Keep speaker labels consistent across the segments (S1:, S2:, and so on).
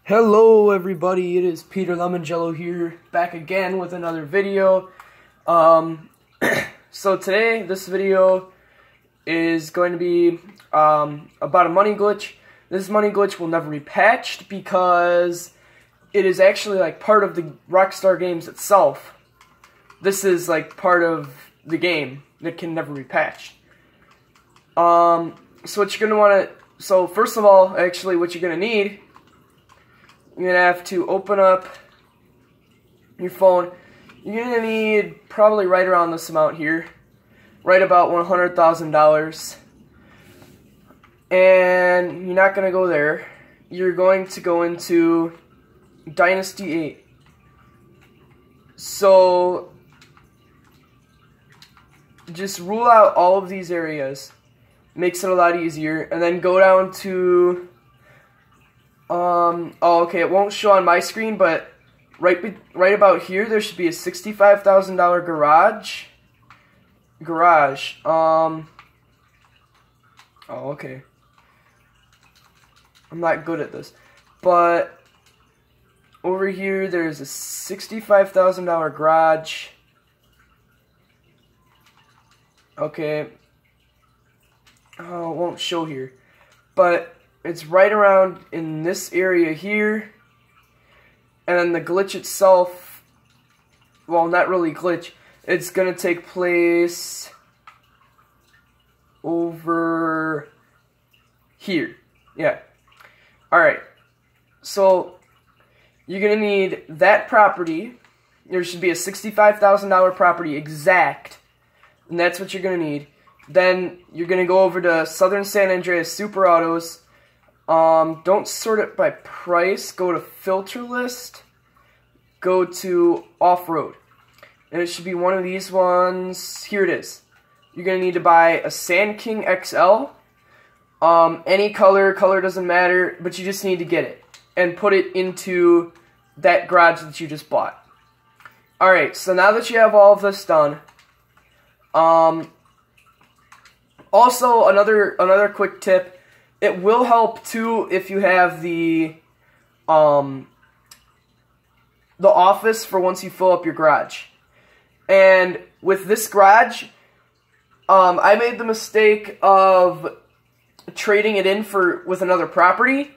S1: Hello everybody, it is Peter Lemongello here, back again with another video. So today, this video is going to be about a money glitch. This money glitch will never be patched because it is actually like part of the Rockstar games itself. This is like part of the game that can never be patched. So what you're going to want to, so first of all, actually what you're going to need, you're going to have to open up your phone. You're going to need probably right around this amount here. Right about $100,000. And you're not going to go there. You're going to go into Dynasty 8. So, just rule out all of these areas. Makes it a lot easier. And then go down to... oh, okay, it won't show on my screen, but right about here, there should be a $65,000 garage. Oh, okay. I'm not good at this. But, over here, there's a $65,000 garage. Okay. Oh, it won't show here. But... it's right around in this area here, and then the glitch itself, well, not really glitch, it's going to take place over here. Yeah. Alright. So, you're going to need that property. There should be a $65,000 property exact, and that's what you're going to need. Then, you're going to go over to Southern San Andreas Super Autos. Don't sort it by price, go to filter list, go to off-road, and it should be one of these ones. Here it is. You're going to need to buy a Sand King XL, any color doesn't matter, but you just need to get it, and put it into that garage that you just bought. Alright, so now that you have all of this done, also another quick tip, it will help too if you have the office for once you fill up your garage. And with this garage, I made the mistake of trading it in with another property,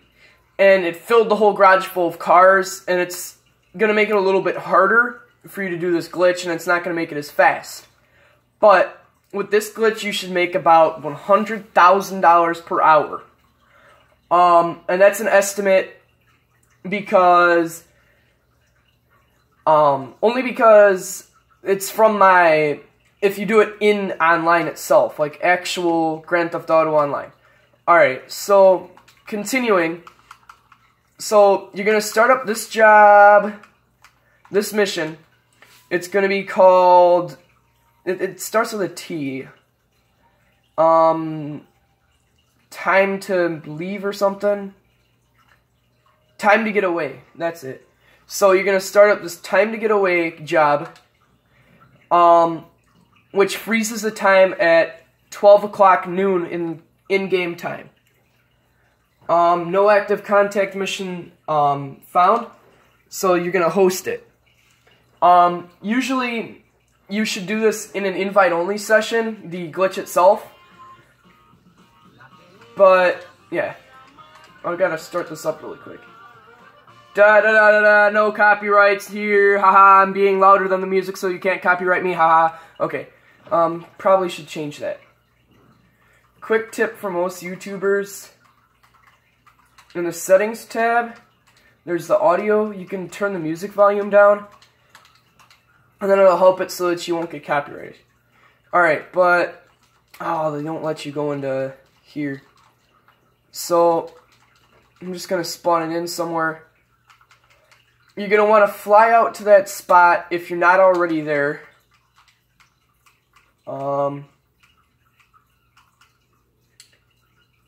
S1: and it filled the whole garage full of cars, and it's gonna make it a little bit harder for you to do this glitch, and it's not gonna make it as fast. But with this glitch, you should make about $100,000 per hour. And that's an estimate because, only because it's from if you do it in online itself, like actual Grand Theft Auto Online. Alright, so, continuing. So, you're gonna start up this job, this mission. It's gonna be called, it starts with a T. Time to leave or something. Time to get away. That's it. So you're going to start up this time to get away job, which freezes the time at 12 o'clock noon in-game time. No active contact mission found, so you're going to host it. Usually, you should do this in an invite-only session, the glitch itself. But, yeah. I gotta start this up really quick. Da-da-da-da-da, no copyrights here, haha, I'm being louder than the music so you can't copyright me, haha. Okay, probably should change that. Quick tip for most YouTubers. In the settings tab, there's the audio, you can turn the music volume down. And then it'll help it so that you won't get copyrighted. Alright, but, oh, they don't let you go into here. So, I'm just going to spawn it in somewhere. You're going to want to fly out to that spot if you're not already there. Oh,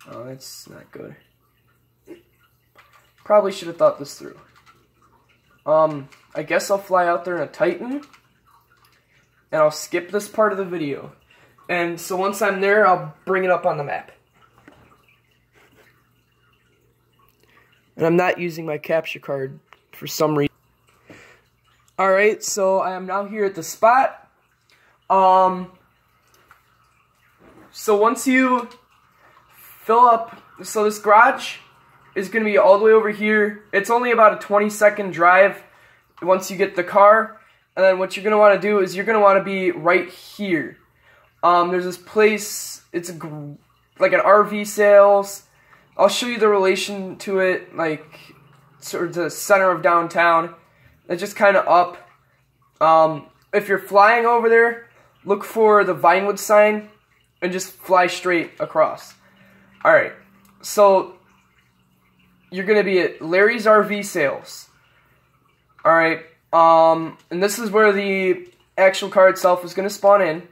S1: that's not good. Probably should have thought this through. I guess I'll fly out there in a Titan. And I'll skip this part of the video. And so once I'm there, I'll bring it up on the map. And I'm not using my capture card for some reason. Alright, so I am now here at the spot. So once you fill up, so this garage is going to be all the way over here. It's only about a 20-second drive once you get the car. And then what you're going to want to do is you're going to want to be right here. There's this place, it's like an RV sales. I'll show you the relation to it, like sort of the center of downtown. It's just kind of up. If you're flying over there, look for the Vinewood sign and just fly straight across. Alright, so you're going to be at Larry's RV Sales. Alright, and this is where the actual car itself is going to spawn in.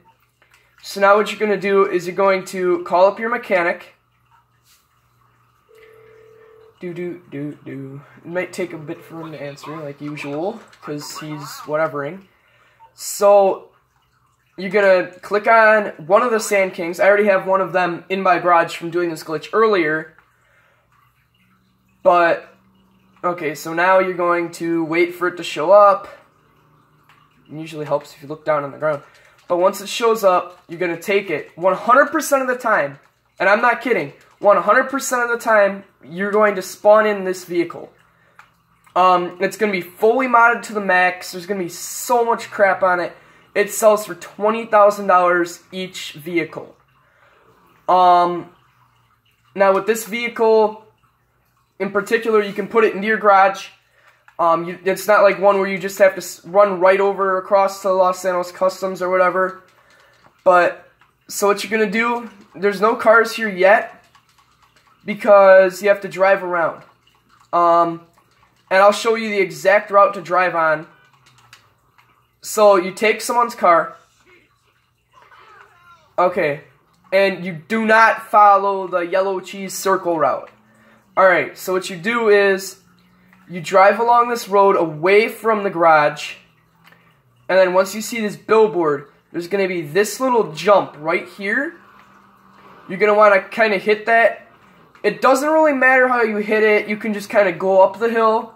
S1: So now what you're going to do is you're going to call up your mechanic. It might take a bit for him to answer, like usual, because he's whatevering. So you're going to click on one of the Sand Kings. I already have one of them in my garage from doing this glitch earlier. But, okay, so now you're going to wait for it to show up. It usually helps if you look down on the ground. But once it shows up, you're going to take it 100% of the time. And I'm not kidding. 100% of the time, you're going to spawn in this vehicle. It's going to be fully modded to the max. There's going to be so much crap on it. It sells for $20,000 each vehicle. Now with this vehicle in particular, you can put it into your garage. It's not like one where you just have to run right over across to Los Santos Customs or whatever. But, so what you're going to do, there's no cars here yet because you have to drive around. And I'll show you the exact route to drive on. So you take someone's car. Okay. And you do not follow the yellow cheese circle route. Alright, so what you do is you drive along this road away from the garage. And then once you see this billboard, there's going to be this little jump right here. You're going to want to kind of hit that. It doesn't really matter how you hit it. You can just kind of go up the hill.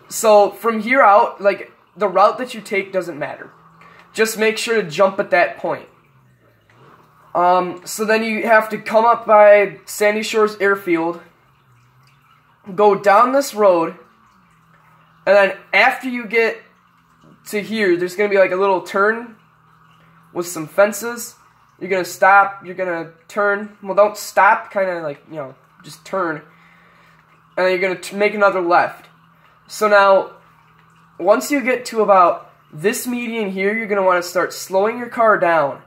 S1: So from here out, like, the route that you take doesn't matter. Just make sure to jump at that point. So then you have to come up by Sandy Shores Airfield, go down this road, and then after you get to here, there's going to be like a little turn with some fences. You're going to stop, you're going to turn. Well, don't stop, kind of like, you know, just turn. And then you're going to make another left. So now, once you get to about this median here, you're going to want to start slowing your car down.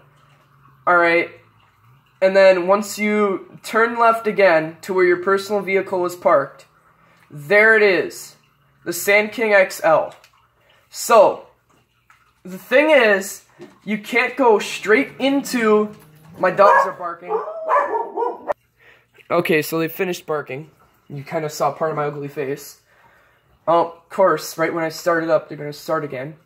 S1: Alright? And then once you turn left again to where your personal vehicle is parked, there it is. The Sand King XL. So, the thing is, you can't go straight into... My dogs are barking. Okay, so they finished barking. You kind of saw part of my ugly face. Of course, right when I started up, they're going to start again.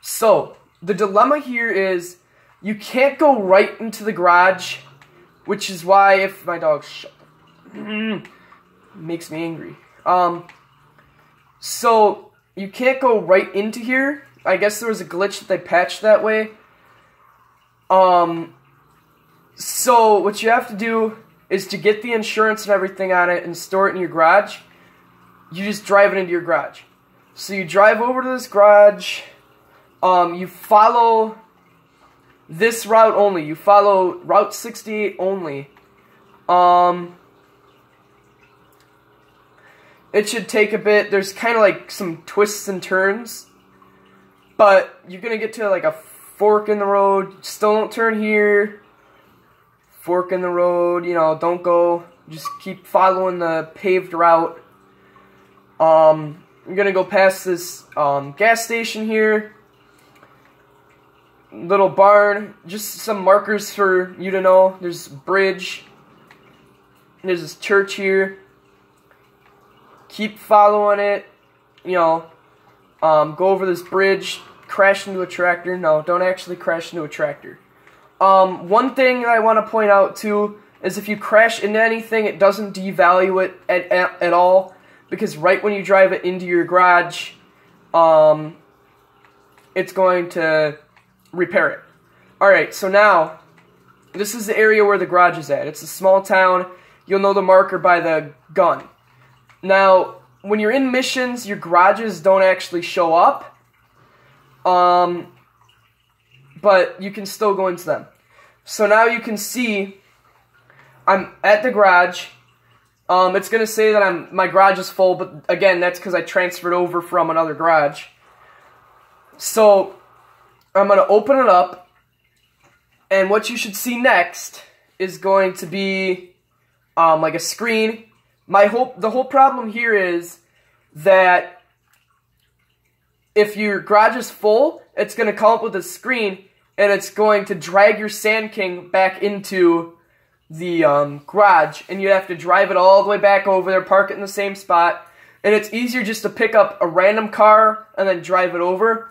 S1: So, the dilemma here is, you can't go right into the garage, which is why if my dog makes me angry. So, you can't go right into here. I guess there was a glitch that they patched that way. So, what you have to do is to get the insurance and everything on it and store it in your garage, you just drive it into your garage. So you drive over to this garage, you follow this route only. You follow Route 68 only. It should take a bit. There's kind of like some twists and turns. But you're going to get to like a fork in the road. Still don't turn here. Fork in the road. You know, don't go. Just keep following the paved route. You're going to go past this gas station here. Little barn. Just some markers for you to know. There's a bridge. There's this church here. Keep following it. You know, go over this bridge. Crash into a tractor. No, don't actually crash into a tractor. One thing that I want to point out too is if you crash into anything, it doesn't devalue it at all, because right when you drive it into your garage, it's going to repair it. Alright, so now, this is the area where the garage is at. It's a small town. You'll know the marker by the gun. Now, when you're in missions, your garages don't actually show up. But you can still go into them. So now you can see I'm at the garage. It's going to say that my garage is full, but again, that's because I transferred over from another garage. So I'm going to open it up, and what you should see next is going to be like a screen. The whole problem here is that if your garage is full, it's going to come up with a screen, and it's going to drag your Sand King back into the garage, and you have to drive it all the way back over there, park it in the same spot, and it's easier just to pick up a random car and then drive it over.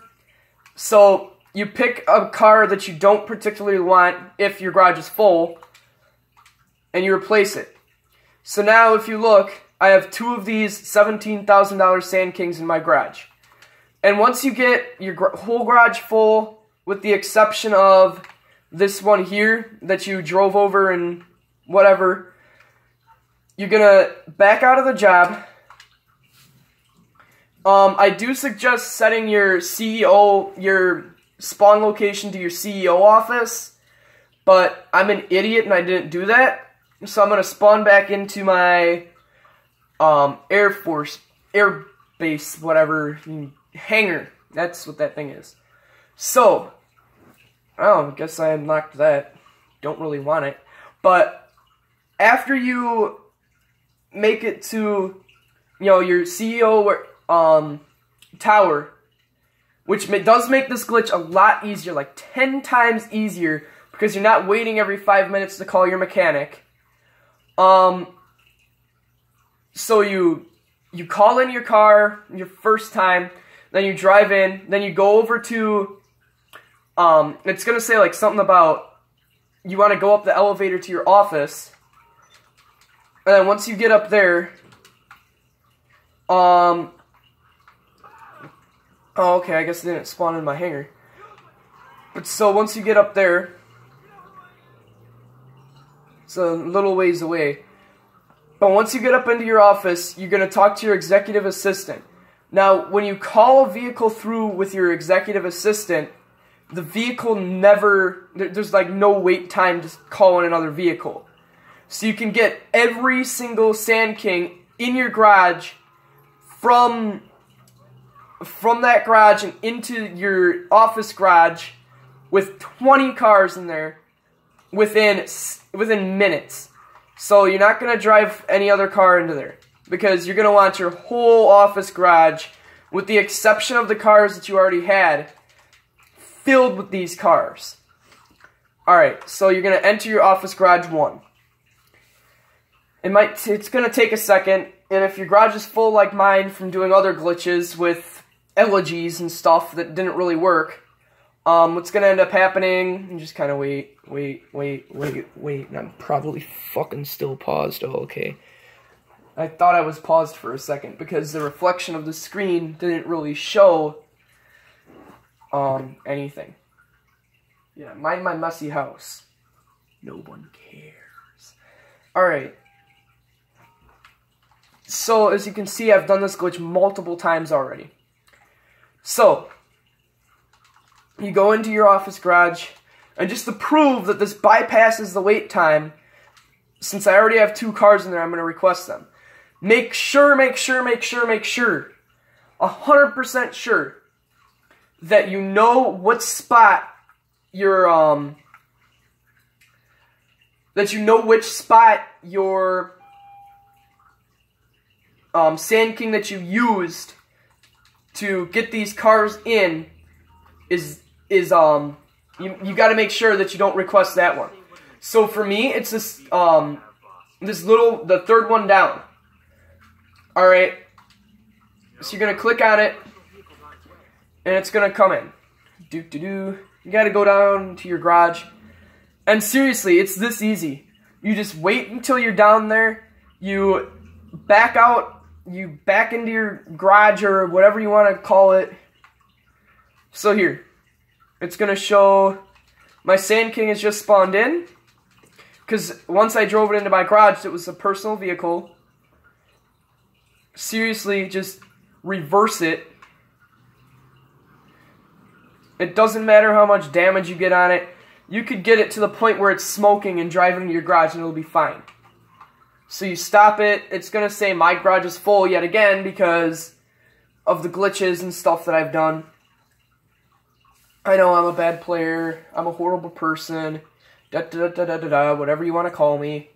S1: So you pick a car that you don't particularly want if your garage is full, and you replace it. So now if you look, I have 2 of these $17,000 Sand Kings in my garage. And once you get your whole garage full, with the exception of this one here that you drove over and whatever, you're gonna back out of the job. I do suggest setting your CEO, your spawn location to your CEO office, but I'm an idiot and I didn't do that. So I'm gonna spawn back into my Air Base, whatever, hangar. That's what that thing is. So, I guess I unlocked that. Don't really want it. But after you make it to, your CEO tower, which does make this glitch a lot easier, like 10 times easier, because you're not waiting every 5 minutes to call your mechanic. So you call in your car your first time, then you drive in, then you go over to, it's going to say like something about you want to go up the elevator to your office, and then once you get up there, oh, okay, I guess it didn't spawn in my hangar. But so once you get up there, it's a little ways away. But once you get up into your office, you're going to talk to your executive assistant. Now, when you call a vehicle through with your executive assistant, the vehicle there's like no wait time to call in another vehicle. So you can get every single Sand King in your garage from that garage and into your office garage with 20 cars in there within minutes. So you're not going to drive any other car into there, because you're going to want your whole office garage, with the exception of the cars that you already had, filled with these cars. Alright, so you're going to enter your office garage 1. It's going to take a second, and if your garage is full like mine from doing other glitches with elegies and stuff that didn't really work, what's going to end up happening, and just kind of wait, and I'm probably fucking still paused. Oh, okay. I thought I was paused for a second, because the reflection of the screen didn't really show anything. Yeah, mind my messy house. No one cares. Alright. So, as you can see, I've done this glitch multiple times already. So, you go into your office garage, and just to prove that this bypasses the wait time, since I already have 2 cars in there, I'm going to request them. Make sure, 100% sure, that you know what spot your, which spot your Sand King that you used to get these cars in is you got to make sure that you don't request that one. So for me, it's this the third one down. All right. So you're gonna click on it, and it's gonna come in. You got to go down to your garage, and seriously, it's this easy. You just wait until you're down there. You back out. You back into your garage or whatever you want to call it. So here, it's going to show my Sand King has just spawned in. Because once I drove it into my garage, it was a personal vehicle. Seriously, just reverse it. It doesn't matter how much damage you get on it. You could get it to the point where it's smoking and drive into your garage and it'll be fine. So you stop it. It's going to say my garage is full yet again because of the glitches and stuff that I've done. I know I'm a bad player. I'm a horrible person. Whatever you want to call me.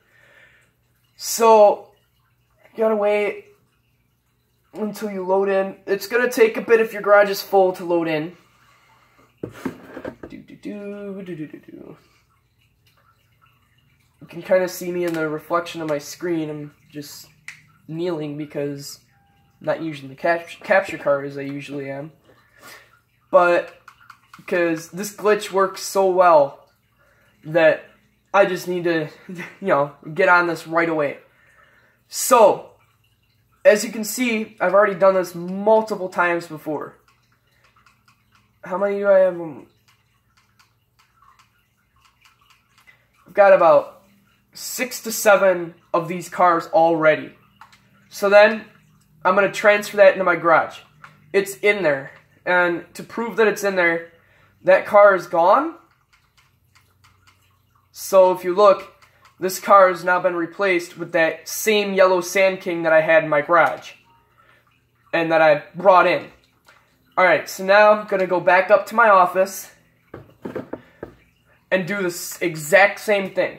S1: So, you gotta wait until you load in. It's gonna take a bit if your garage is full to load in. You can kind of see me in the reflection of my screen. I'm just kneeling because I'm not using the capture card as I usually am. But, because this glitch works so well that I just need to, get on this right away. So, as you can see, I've already done this multiple times before. How many do I have? I've got about 6 to 7 of these cars already. So then, I'm going to transfer that into my garage. It's in there. And to prove that it's in there, that car is gone. So if you look, this car has now been replaced with that same yellow Sand King that I had in my garage. And that I brought in. Alright, so now I'm going to go back up to my office and do this exact same thing.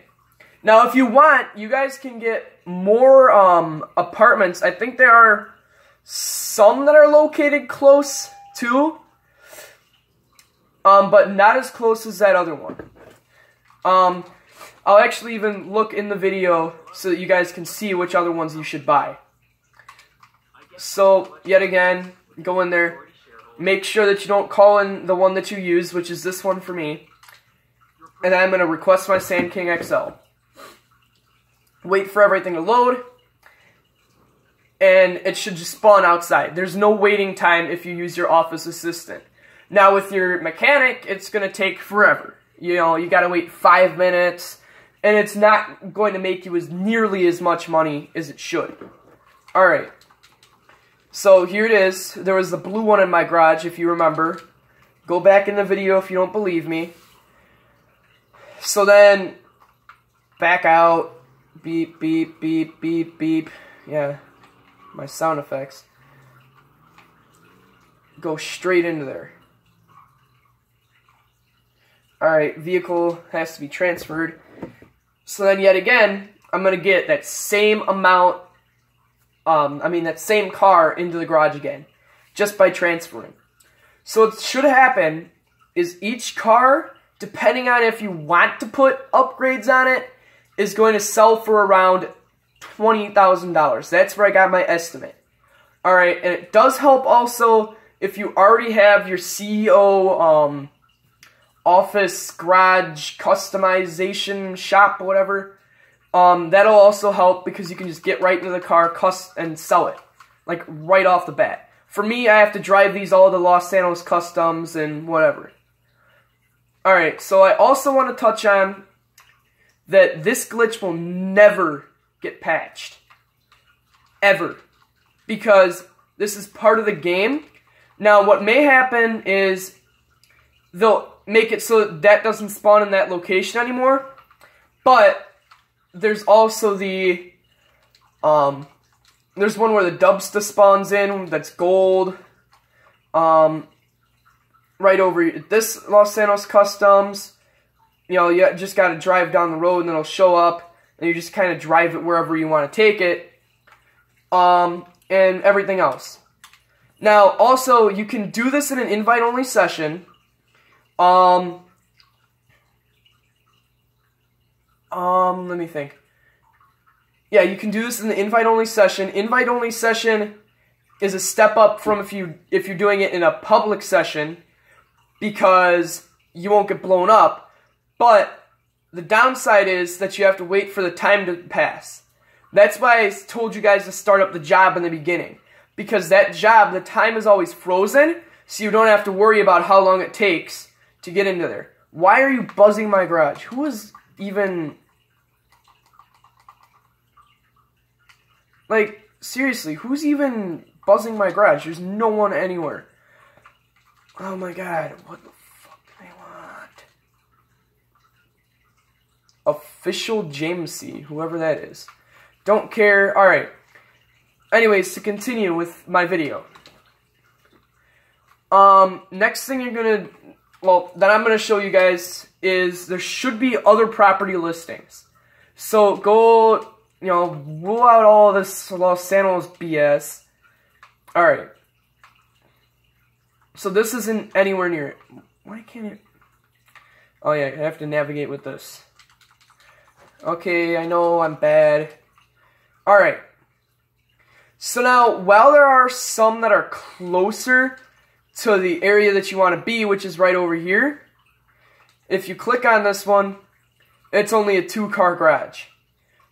S1: Now if you want, you guys can get more apartments. I think there are some that are located close too. But not as close as that other one. I'll actually even look in the video so that you guys can see which other ones you should buy. So, yet again, go in there. Make sure that you don't call in the one that you use, which is this one for me. And then I'm going to request my Sand King XL. Wait for everything to load. And it should just spawn outside. There's no waiting time if you use your office assistant. Now with your mechanic, it's going to take forever. You got to wait 5 minutes. And it's not going to make you nearly as much money as it should. Alright. So here it is. There was the blue one in my garage, if you remember. Go back in the video if you don't believe me. So then, back out. Beep, beep, beep, beep, beep. Yeah, my sound effects. Go straight into there. Alright, vehicle has to be transferred. So then yet again, I'm going to get that same amount, that same car into the garage again, just by transferring. So what should happen is each car, depending on if you want to put upgrades on it, is going to sell for around $20,000. That's where I got my estimate. Alright, and it does help also if you already have your CEO, office, garage, customization, shop, whatever. That'll also help because you can just get right into the car and sell it. Like, right off the bat. For me, I have to drive these all to Los Santos Customs and whatever. Alright, so I also want to touch on that this glitch will never get patched. Ever. Because this is part of the game. Now, what may happen is they'll make it so that doesn't spawn in that location anymore. But there's also the there's one where the Dubsta spawns in that's gold. Right over this Los Santos Customs. You just got to drive down the road and it'll show up, and you just kind of drive it wherever you want to take it. And everything else. Now, also, you can do this in an invite-only session. Let me think. Yeah, you can do this in the invite-only session. Invite-only session is a step up from if you're doing it in a public session, because you won't get blown up. But the downside is that you have to wait for the time to pass. That's why I told you guys to start up the job in the beginning. Because that job, the time is always frozen, so you don't have to worry about how long it takes to get into there. Why are you buzzing my garage? Who is even... Like, seriously, who's even buzzing my garage? There's no one anywhere. Oh my god, what the fuck do they want? Official Jamesy, whoever that is. Don't care. Alright. Anyways, to continue with my video. Next thing you're gonna... Well, that I'm gonna show you guys is there should be other property listings. So, go, you know, rule out all this Los Santos BS. Alright. So this isn't anywhere near it. Why can't it... Oh yeah, I have to navigate with this. Okay, I know I'm bad. Alright. So now, while there are some that are closer to the area that you want to be, which is right over here, if you click on this one, it's only a 2-car garage.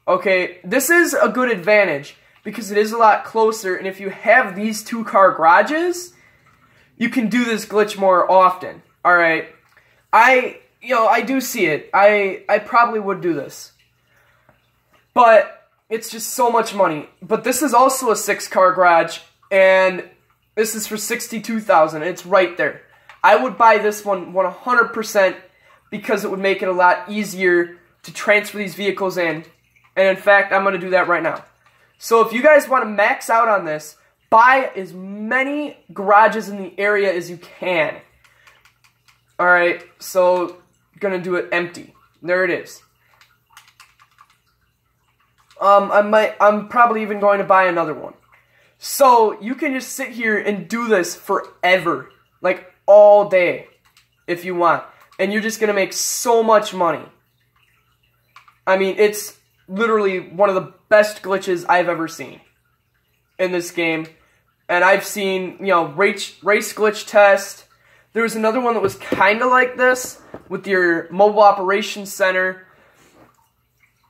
S1: Okay, this is a good advantage because it is a lot closer, and if you have these 2-car garages, you can do this glitch more often. Alright, I do see it. I probably would do this. But it's just so much money. But this is also a 6-car garage, and this is for $62,000. It's right there. I would buy this one 100% because it would make it a lot easier to transfer these vehicles in. And in fact, I'm going to do that right now. So if you guys want to max out on this, buy as many garages in the area as you can. Alright, so going to do it empty. There it is. I'm probably even going to buy another one. So you can just sit here and do this forever. Like all day if you want. And you're just going to make so much money. I mean, it's literally one of the best glitches I've ever seen in this game. And I've seen, you know, race glitch test. There was another one that was kind of like this with your mobile operations center,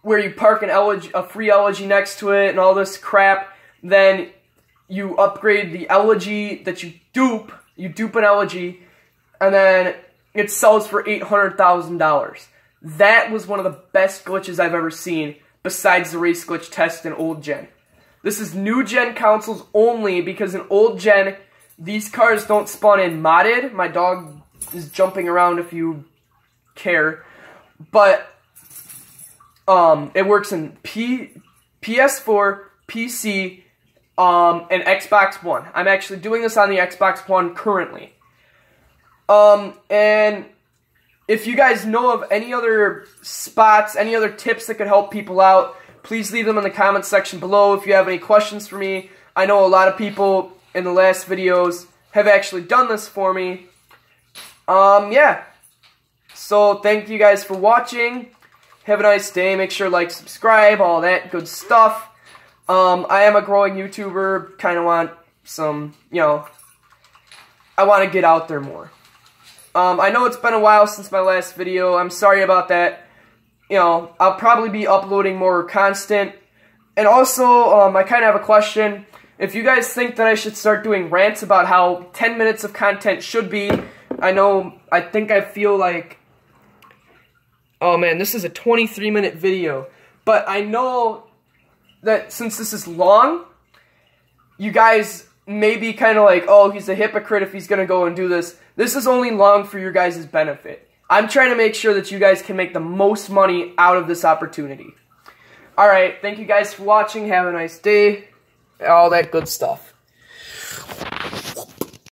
S1: where you park a free elegy next to it and all this crap. Then you upgrade the elegy that you dupe. You dupe an elegy, and then it sells for $800,000. That was one of the best glitches I've ever seen, besides the race glitch test in old gen. This is new gen consoles only, because in old gen, these cars don't spawn in modded. My dog is jumping around if you care. But it works in PS4, PC, and Xbox One. I'm actually doing this on the Xbox One currently. And if you guys know of any other spots, any other tips that could help people out, please leave them in the comments section below. If you have any questions for me, I know a lot of people in the last videos have actually done this for me. Yeah. So thank you guys for watching. Have a nice day. Make sure to like, subscribe, all that good stuff. I am a growing YouTuber. Kind of want some, you know, I want to get out there more. I know it's been a while since my last video. I'm sorry about that. You know, I'll probably be uploading more constant. And also, I kind of have a question. If you guys think that I should start doing rants about how 10 minutes of content should be, I think I feel like, oh man, this is a 23-minute video. But I know that since this is long, you guys may be kind of like, oh, he's a hypocrite if he's going to go and do this. This is only long for your guys' benefit. I'm trying to make sure that you guys can make the most money out of this opportunity. Alright, thank you guys for watching. Have a nice day. All that good stuff.